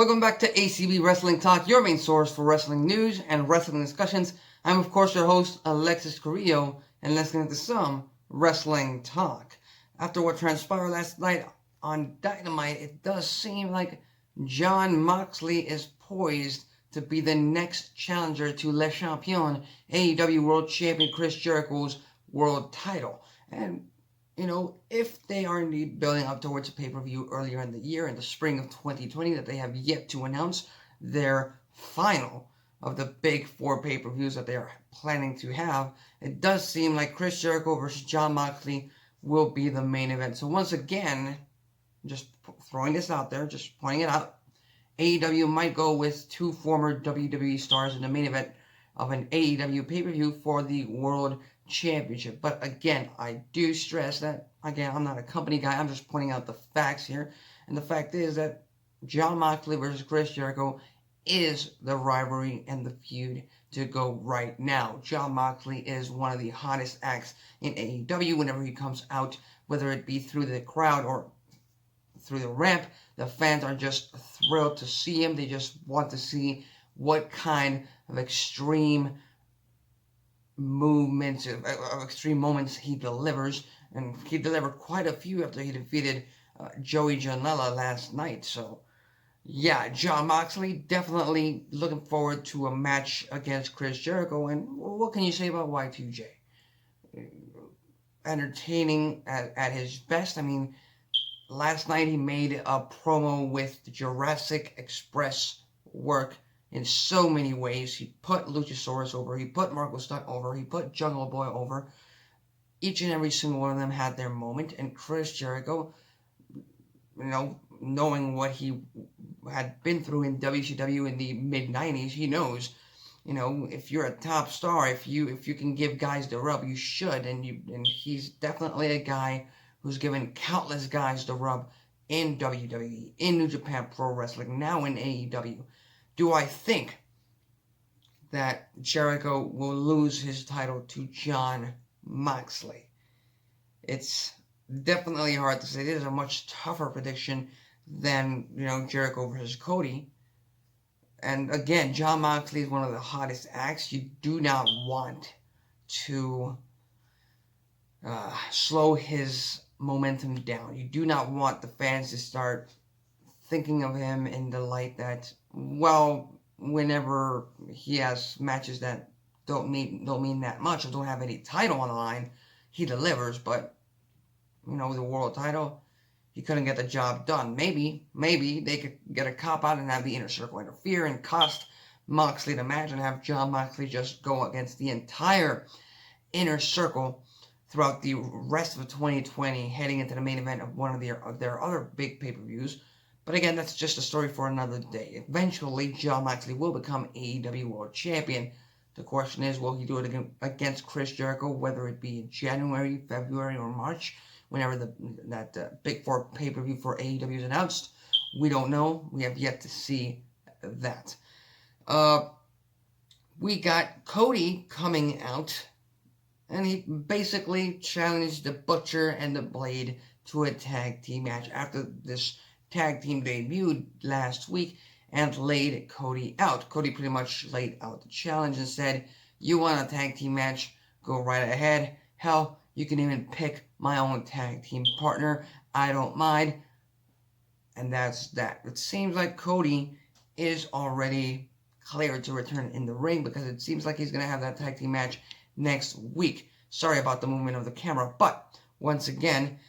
Welcome back to ACB Wrestling Talk, your main source for wrestling news and wrestling discussions. I'm, of course, your host, Alexis Carrillo, and let's get into some wrestling talk. After what transpired last night on Dynamite, it does seem like Jon Moxley is poised to be the next challenger to Le Champion, AEW World Champion Chris Jericho's world title. And if they are indeed building up towards a pay-per-view earlier in the year, in the spring of 2020, that they have yet to announce their final of the big four pay-per-views that they are planning to have, it does seem like Chris Jericho versus Jon Moxley will be the main event. So once again, just throwing this out there, just pointing it out, AEW might go with two former WWE stars in the main event of an AEW pay-per-view for the World Championship. But again, I do stress that, again, I'm not a company guy, I'm just pointing out the facts here. And the fact is that Jon Moxley versus Chris Jericho is the rivalry and the feud to go right now. Jon Moxley is one of the hottest acts in AEW whenever he comes out, whether it be through the crowd or through the ramp. The fans are just thrilled to see him. They just want to see what kind of extreme movements, of extreme moments he delivers. And he delivered quite a few after he defeated Joey Janela last night. So yeah, Jon Moxley, definitely looking forward to a match against Chris Jericho. And what can you say about Y2J? Entertaining at his best. I mean, last night he made a promo with the Jurassic Express work in so many ways. He put Luchasaurus over, he put Marco Stunt over, he put Jungle Boy over. Each and every single one of them had their moment, and Chris Jericho, knowing what he had been through in WCW in the mid-90s, he knows, if you're a top star, if you can give guys the rub, you should, and he's definitely a guy who's given countless guys the rub in WWE, in New Japan Pro Wrestling, now in AEW. Do I think that Jericho will lose his title to Jon Moxley? It's definitely hard to say. This is a much tougher prediction than, Jericho versus Cody. And again, Jon Moxley is one of the hottest acts. You do not want to slow his momentum down. You do not want the fans to start thinking of him in the light that, well, whenever he has matches that don't mean that much or don't have any title on the line, he delivers. But the world title, he couldn't get the job done. Maybe they could get a cop out and have the Inner Circle interfere and cost Moxley the match and have Jon Moxley just go against the entire Inner Circle throughout the rest of 2020, heading into the main event of one of their other big pay-per-views. But again, that's just a story for another day. Eventually, Jon Moxley will become AEW World Champion. The question is, will he do it against Chris Jericho, whether it be in January, February, or March, whenever that Big Four pay-per-view for AEW is announced? We don't know. We have yet to see that. We got Cody coming out, and he basically challenged the Butcher and the Blade to a tag team match after this tag team debuted last week and laid Cody out. Cody pretty much laid out the challenge and said, you want a tag team match? Go right ahead. Hell, you can even pick my own tag team partner. I don't mind. And that's that. It seems like Cody is already cleared to return in the ring because it seems like he's going to have that tag team match next week. Sorry about the movement of the camera, but once again,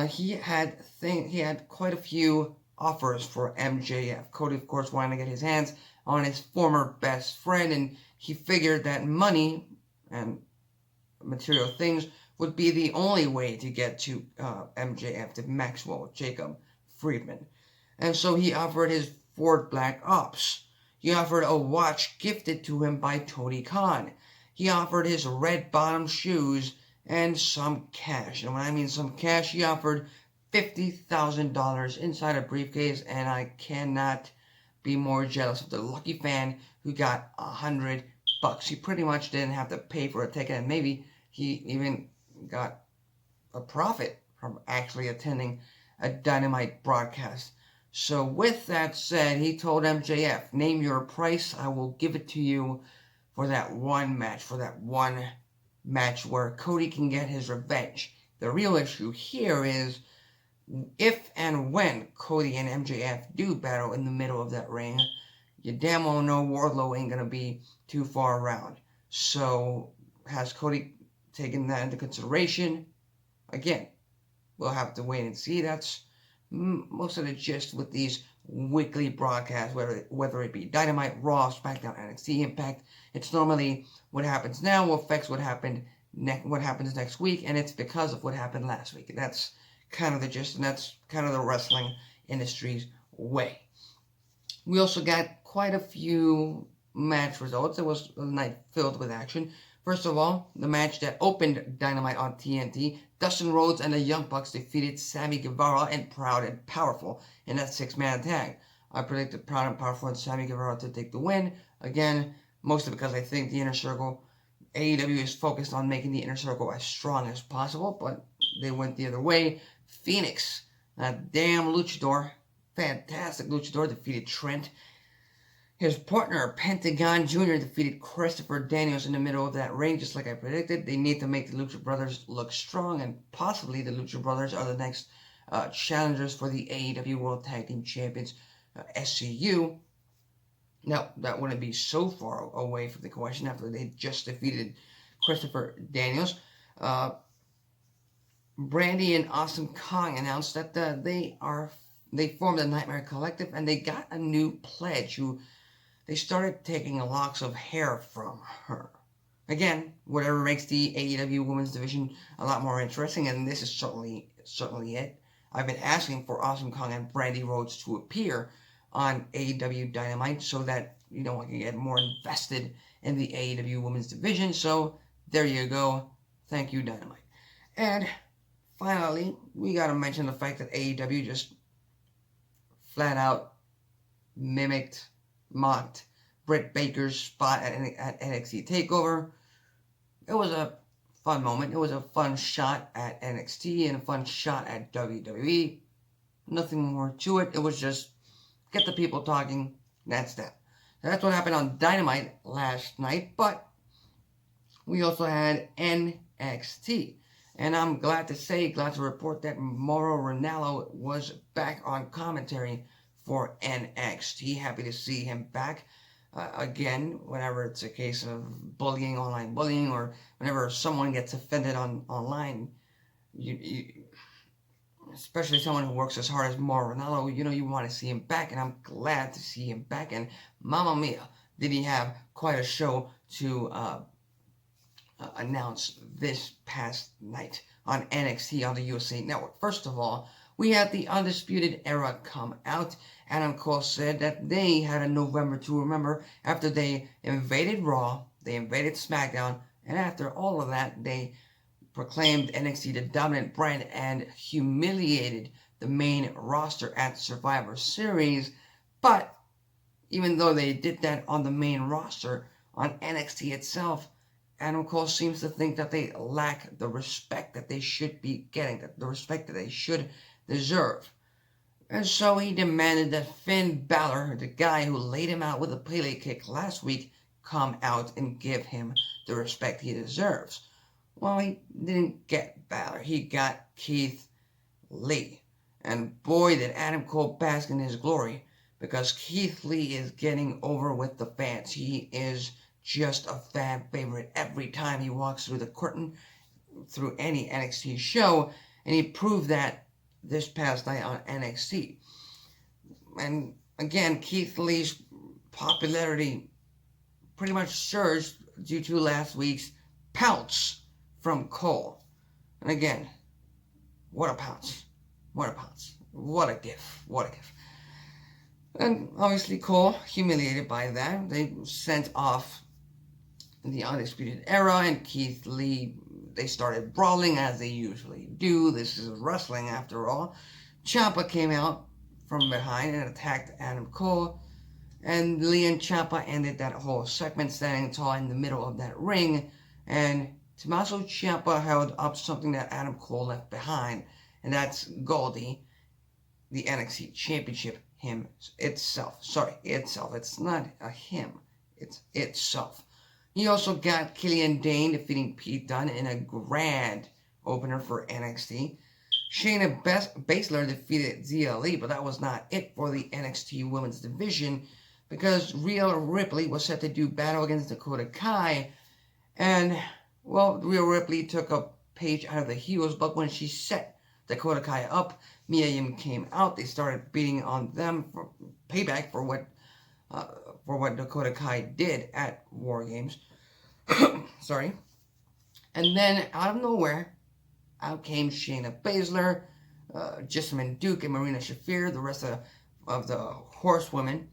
he had quite a few offers for MJF. Cody, of course, wanted to get his hands on his former best friend, and he figured that money and material things would be the only way to get to MJF, to Maxwell Jacob Friedman. And so he offered his Ford Black Ops. He offered a watch gifted to him by Tony Khan. He offered his red bottom shoes and some cash. And when I mean some cash, he offered $50,000 inside a briefcase, and I cannot be more jealous of the lucky fan who got $100. He pretty much didn't have to pay for a ticket, and maybe he even got a profit from actually attending a Dynamite broadcast. So with that said, he told MJF, name your price, I will give it to you for that one match where Cody can get his revenge. The real issue here is if and when Cody and MJF do battle in the middle of that ring, you damn well know Wardlow ain't going to be too far around. So has Cody taken that into consideration? Again, we'll have to wait and see. That's most of the gist with these weekly broadcasts, whether it be Dynamite, Raw, SmackDown, NXT, Impact. It's normally what happens now affects what happens next week, and it's because of what happened last week. And that's kind of the gist, and that's kind of the wrestling industry's way. We also got quite a few match results. It was a night filled with action. First of all, the match that opened Dynamite on TNT, Dustin Rhodes and the Young Bucks defeated Sammy Guevara and Proud and Powerful in that 6-man tag. I predicted Proud and Powerful and Sammy Guevara to take the win. Again, mostly because I think the Inner Circle, AEW is focused on making the Inner Circle as strong as possible, but they went the other way. Phoenix, that damn luchador, fantastic luchador, defeated Trent. His partner, Pentagon Jr., defeated Christopher Daniels in the middle of that ring, just like I predicted. They need to make the Lucha Brothers look strong, and possibly the Lucha Brothers are the next challengers for the AEW World Tag Team Champions, SCU. Now, that wouldn't be so far away from the question after they just defeated Christopher Daniels. Brandy and Awesome Kong announced that they formed a Nightmare Collective, and they got a new pledge they started taking locks of hair from her. Again, whatever makes the AEW Women's Division a lot more interesting, and this is certainly it. I've been asking for Awesome Kong and Brandy Rhodes to appear on AEW Dynamite so that, I can get more invested in the AEW Women's Division. So, there you go. Thank you, Dynamite. And finally, we gotta mention the fact that AEW just flat out mocked Britt Baker's spot at NXT TakeOver. It was a fun moment. It was a fun shot at NXT and a fun shot at WWE. Nothing more to it. It was just get the people talking. That's that. That's what happened on Dynamite last night. But we also had NXT. And I'm glad to report that Mauro Ranallo was back on commentary for NXT. Happy to see him back. Again, whenever it's a case of online bullying, or whenever someone gets offended online, especially someone who works as hard as Mauro Ranallo, you want to see him back, and I'm glad to see him back. And Mamma Mia, did he have quite a show to announce this past night on NXT on the USA Network. First of all, we had the Undisputed Era come out. Adam Cole said that they had a November to remember after they invaded Raw, they invaded SmackDown, and after all of that, they proclaimed NXT the dominant brand and humiliated the main roster at Survivor Series. But even though they did that on the main roster, on NXT itself, Adam Cole seems to think that they lack the respect that they should be getting, the respect that they should deserve. And so he demanded that Finn Balor, the guy who laid him out with a Pele kick last week, come out and give him the respect he deserves. Well, he didn't get Balor. He got Keith Lee. And boy, did Adam Cole bask in his glory, because Keith Lee is getting over with the fans. He is just a fan favorite every time he walks through the curtain, through any NXT show, and he proved that this past night on NXT. And again, Keith Lee's popularity pretty much surged due to last week's pounce from Cole. And again, what a pounce. What a pounce. What a gif. What a gif. And obviously Cole, humiliated by that, they sent off the Undisputed Era, and Keith Lee, they started brawling as they usually do. This is wrestling after all. Ciampa came out from behind and attacked Adam Cole, and Lee and Ciampa ended that whole segment standing tall in the middle of that ring, and Tommaso Ciampa held up something that Adam Cole left behind, and that's Goldie. the NXT Championship itself. It's not a him. It's itself. He also got Killian Dane defeating Pete Dunne in a grand opener for NXT. Shayna Baszler defeated Zia Lee, but that was not it for the NXT Women's Division, because Rhea Ripley was set to do battle against Dakota Kai, and, well, Rhea Ripley took a page out of the heels, but when she set Dakota Kai up, Mia Yim came out. They started beating on them for payback for what Dakota Kai did at War Games. Sorry. And then, out of nowhere, out came Shayna Baszler, Jessamine Duke, and Marina Shafir, the rest of the horsewomen.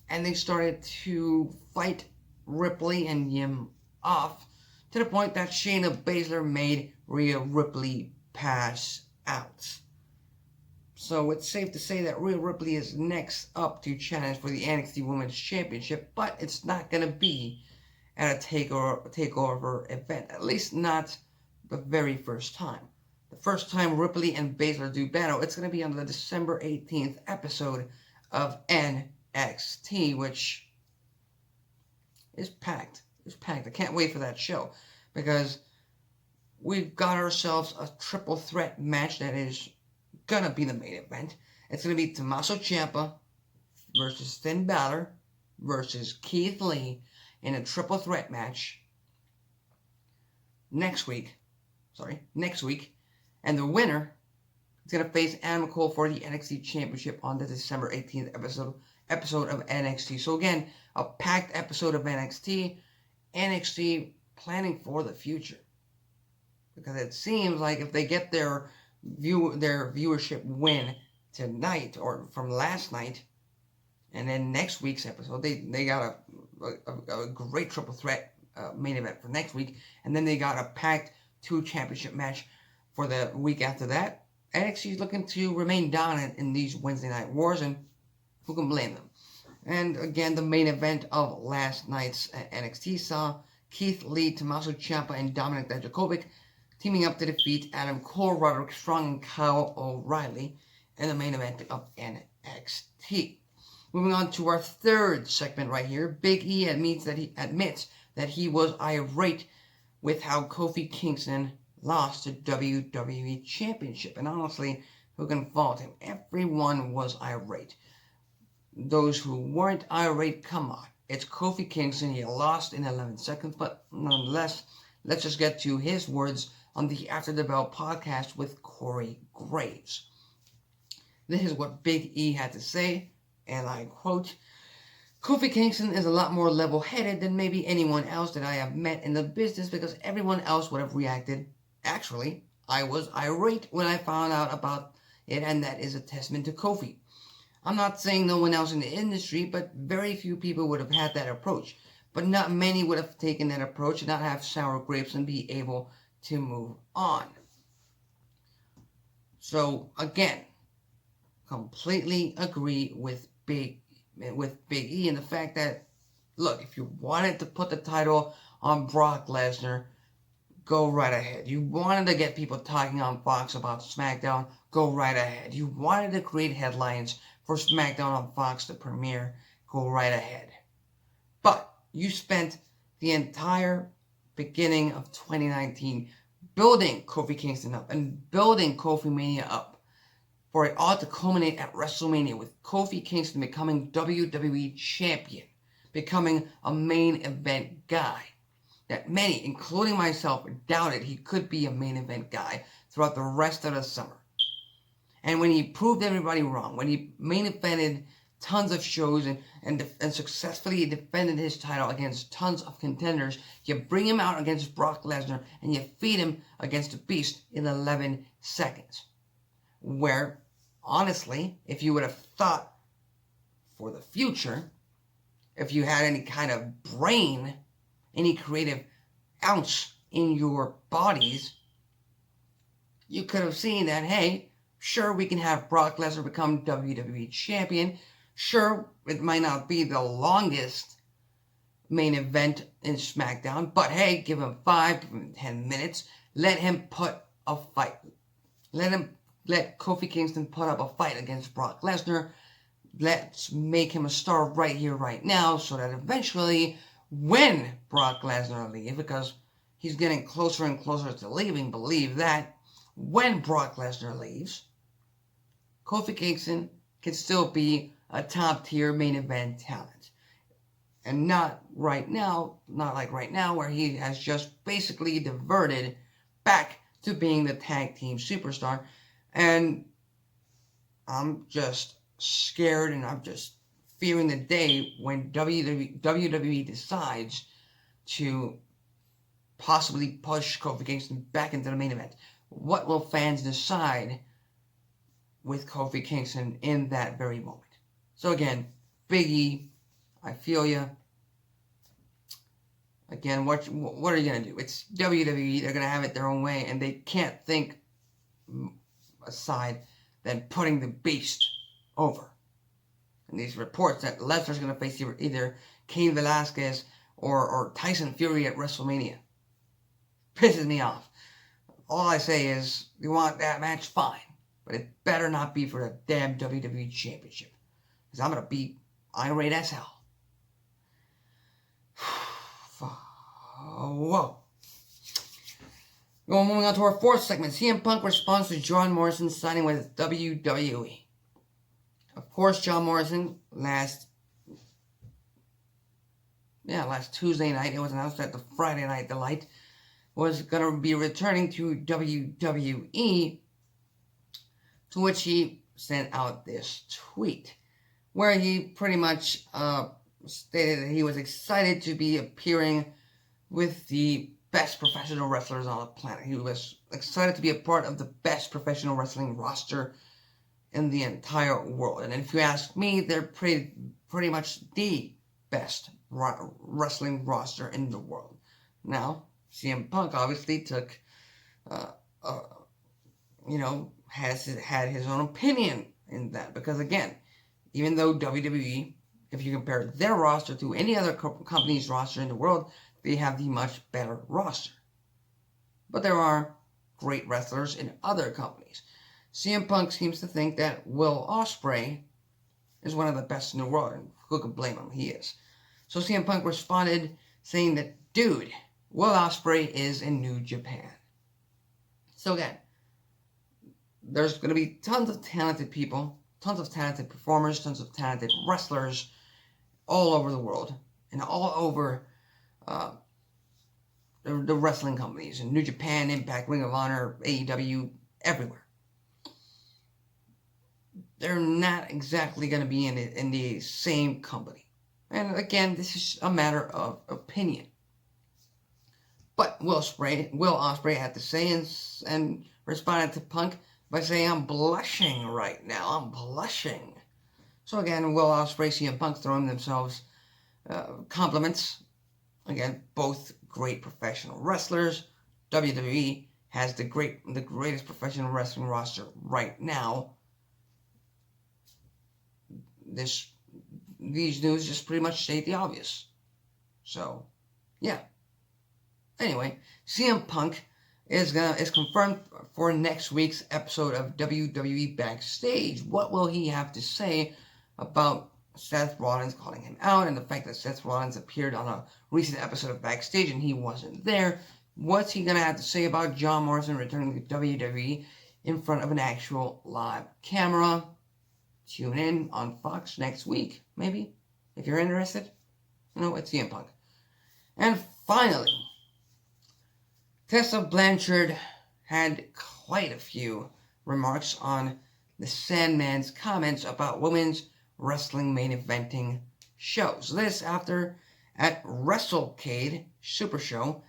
And they started to fight Ripley and Yim off, to the point that Shayna Baszler made Rhea Ripley pass out. So it's safe to say that Rhea Ripley is next up to challenge for the NXT Women's Championship, but it's not going to be at a takeover event, at least not the very first time. The first time Ripley and Baszler do battle, it's going to be on the December 18th episode of NXT, which is packed. It's packed. I can't wait for that show, because we've got ourselves a triple threat match that is going to be the main event. It's going to be Tommaso Ciampa versus Finn Balor versus Keith Lee in a triple threat match next week. And the winner is going to face Adam Cole for the NXT Championship on the December 18th episode of NXT. So again, a packed episode of NXT planning for the future. Because it seems like if they get their viewership win tonight, or from last night, and then next week's episode, they got a great triple threat main event for next week, and then they got a packed 2 championship match for the week after that. NXT is looking to remain dominant in these Wednesday night wars, and who can blame them? And again, the main event of last night's NXT saw Keith Lee, Tommaso Ciampa, and Dominik Dijakovic teaming up to defeat Adam Cole, Roderick Strong, and Kyle O'Reilly in the main event of NXT. Moving on to our third segment right here, Big E admits that he was irate with how Kofi Kingston lost the WWE Championship. And honestly, who can fault him? Everyone was irate. Those who weren't irate, come on. It's Kofi Kingston. He lost in 11 seconds, but nonetheless, let's just get to his words on the After the Bell podcast with Corey Graves. This is what Big E had to say, and I quote, Kofi Kingston is a lot more level-headed than maybe anyone else that I have met in the business, because everyone else would have reacted. Actually, I was irate when I found out about it, and that is a testament to Kofi. I'm not saying no one else in the industry, but very few people would have had that approach. But not many would have taken that approach and not have sour grapes and be able to move on. So, again, completely agree with Big E in the fact that, look, if you wanted to put the title on Brock Lesnar, go right ahead. You wanted to get people talking on Fox about SmackDown, go right ahead. You wanted to create headlines for SmackDown on Fox to premiere, go right ahead. But you spent the entire beginning of 2019 building Kofi Kingston up and building Kofi Mania up for it all to culminate at WrestleMania with Kofi Kingston becoming WWE Champion, becoming a main event guy that many, including myself, doubted he could be a main event guy throughout the rest of the summer. And when he proved everybody wrong, when he main evented tons of shows and successfully defended his title against tons of contenders, you bring him out against Brock Lesnar and you feed him against the Beast in 11 seconds. Where, honestly, if you would have thought for the future, if you had any kind of brain, any creative ounce in your bodies, you could have seen that, hey, sure, we can have Brock Lesnar become WWE Champion. Sure, it might not be the longest main event in SmackDown, but hey, give him 5, give him 10 minutes. Let him put a fight. Let him let Kofi Kingston put up a fight against Brock Lesnar. Let's make him a star right here, right now, so that eventually, when Brock Lesnar leaves, because he's getting closer and closer to leaving, believe that, when Brock Lesnar leaves, Kofi Kingston can still be a top-tier main event talent. And not right now, not like right now, where he has just basically diverted back to being the tag team superstar. And I'm just scared, and I'm just fearing the day when WWE decides to possibly push Kofi Kingston back into the main event. What will fans decide with Kofi Kingston in that very moment? So again, Big E, I feel ya. Again, what are you going to do? It's WWE. They're going to have it their own way, and they can't think aside than putting the Beast over. And these reports that Lesnar's going to face either Cain Velasquez or Tyson Fury at WrestleMania pisses me off. All I say is, you want that match? Fine. But it better not be for the damn WWE Championship. Because I'm going to beat Irate as hell. Whoa. Moving on to our fourth segment. CM Punk responds to Jon Morrison signing with WWE. Of course, Jon Morrison last Tuesday night, it was announced that the Friday Night Delight was going to be returning to WWE, to which he sent out this tweet, where he pretty much stated that he was excited to be appearing with the best professional wrestlers on the planet. He was excited to be a part of the best professional wrestling roster in the entire world. And if you ask me, they're pretty much the best wrestling roster in the world. Now, CM Punk obviously took, had his own opinion in that. Because again, even though WWE, if you compare their roster to any other company's roster in the world, they have the much better roster. But there are great wrestlers in other companies. CM Punk seems to think that Will Ospreay is one of the best in the world, and who could blame him? He is. So CM Punk responded saying that, dude, Will Ospreay is in New Japan. So again, there's going to be tons of talented people, tons of talented performers, tons of talented wrestlers all over the world, and all over the wrestling companies, in New Japan, Impact, Ring of Honor, AEW, everywhere. They're not exactly going to be in the same company. And again, this is a matter of opinion. But Will Ospreay had to say and responded to Punk by saying, I'm blushing right now. I'm blushing. So again, Will Ospreay, CM Punk throwing themselves compliments. Again, both great professional wrestlers. WWE has the greatest professional wrestling roster right now. These news just pretty much state the obvious. So, yeah. Anyway, CM Punk is confirmed for next week's episode of WWE Backstage. What will he have to say about Seth Rollins calling him out, and the fact that Seth Rollins appeared on a recent episode of Backstage and he wasn't there? What's he going to have to say about Jon Morrison returning to WWE in front of an actual live camera? Tune in on Fox next week, maybe, if you're interested. It's CM Punk. And finally, Tessa Blanchard had quite a few remarks on the Sandman's comments about women's wrestling main eventing shows. This after at WrestleCade Super Show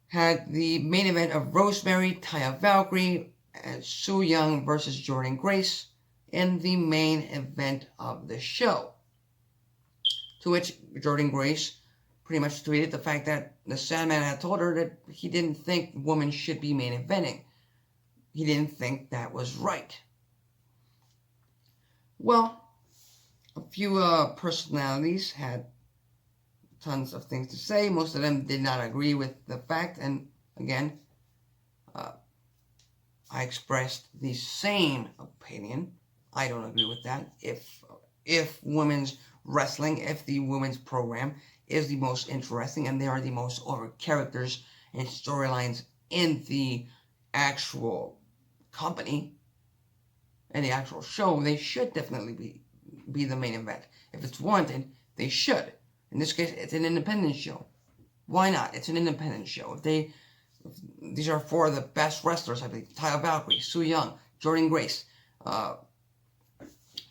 had the main event of Rosemary, Taya Valkyrie, and Su Yung versus Jordynne Grace in the main event of the show. To which Jordynne Grace pretty much tweeted the fact that the Sandman had told her that he didn't think women should be main eventing. He didn't think that was right. Well, a few personalities had tons of things to say. Most of them did not agree with the fact, and again, I expressed the same opinion. I don't agree with that. If women's wrestling, if the women's program is the most interesting and they are the most over characters and storylines in the actual company and the actual show, they should definitely be the main event. If it's warranted, they should. In this case, it's an independent show. Why not? It's an independent show. These are four of the best wrestlers, I believe. Tyler Valkyrie, Su Yung, Jordan Grace. I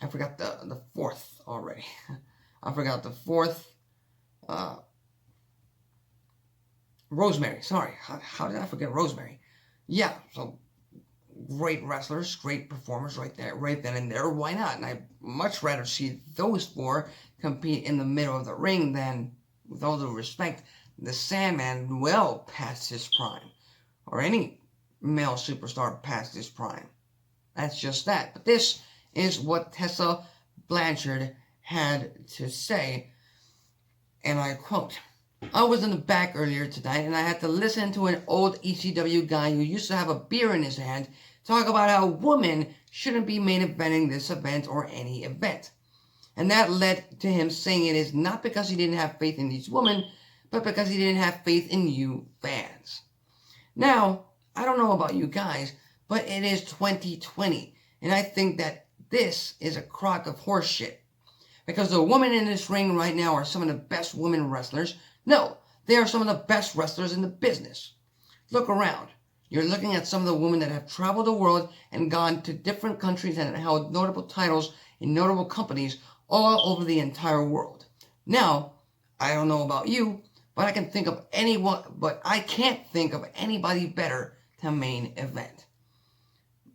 forgot the fourth already. I forgot the fourth. Rosemary. Sorry. How did I forget Rosemary? Yeah, so great wrestlers, great performers right there, right then and there. Why not? And I'd much rather see those four compete in the middle of the ring than, with all due respect, the Sandman well past his prime. Or any male superstar past his prime. That's just that. But this is what Tessa Blanchard had to say. And I quote, "I was in the back earlier tonight and I had to listen to an old ECW guy who used to have a beer in his hand talk about how women shouldn't be main eventing this event or any event. And that led to him saying it is not because he didn't have faith in these women, but because he didn't have faith in you fans." Now, I don't know about you guys, but it is 2020, and I think that this is a crock of horse shit. Because the women in this ring right now are some of the best women wrestlers. No, they are some of the best wrestlers in the business. Look around. You're looking at some of the women that have traveled the world and gone to different countries and held notable titles in notable companies all over the entire world. Now, I don't know about you, but I can't think of anybody better to main event.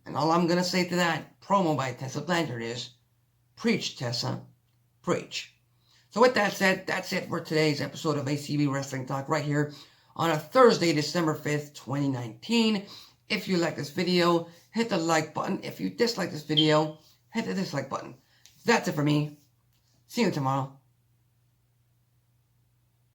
And all I'm going to say to that promo by Tessa Blanchard is, preach, Tessa, preach. So with that said, that's it for today's episode of ACB Wrestling Talk right here on a Thursday, December 5th, 2019. If you like this video, hit the like button. If you dislike this video, hit the dislike button. That's it for me. See you tomorrow.